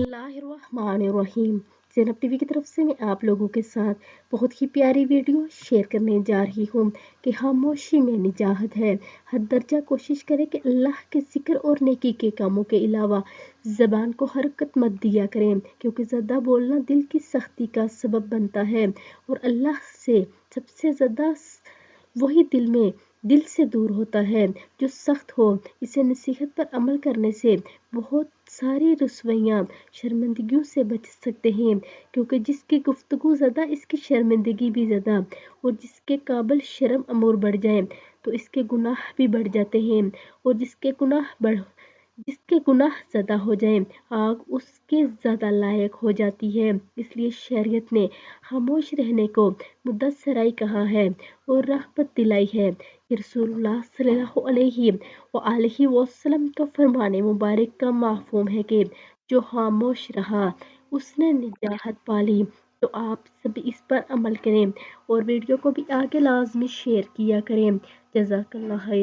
बिस्मिल्लाहिर्रहमानिर्रहीम। ज़ैनब टीवी की तरफ से मैं आप लोगों के साथ बहुत ही प्यारी वीडियो शेयर करने जा रही हूँ कि खामोशी में निजात है। हर दर्जा कोशिश करें कि अल्लाह के ज़िक्र और नेकी के कामों के अलावा ज़बान को हरकत मत दिया करें, क्योंकि ज़्यादा बोलना दिल की सख्ती का सबब बनता है और अल्लाह से सबसे ज़्यादा वही दिल से दूर होता है जो सख्त हो। इसे नसीहत पर अमल करने से बहुत सारी रुसवाइयाँ, शर्मिंदगियों से बच सकते हैं, क्योंकि जिसकी गुफ्तगू ज़्यादा इसकी शर्मिंदगी भी ज़्यादा, और जिसके काबिल शर्म अमूर बढ़ जाए तो इसके गुनाह भी बढ़ जाते हैं, और जिसके गुनाह ज़्यादा हो जाए आग उसके ज़्यादा लायक हो जाती है। इसलिए शरीयत ने खामोश रहने को मुद्दसराई कहा है और राहबत दिलाई है कि रसूलुल्लाह सल्लल्लाहु अलैहि वसल्लम का फरमाने मुबारक का मफ़हूम है कि जो खामोश रहा उसने निजात पाली। तो आप सभी इस पर अमल करें और वीडियो को भी आगे लाजमी शेयर किया करें। जज़ाकल्लाह खैर।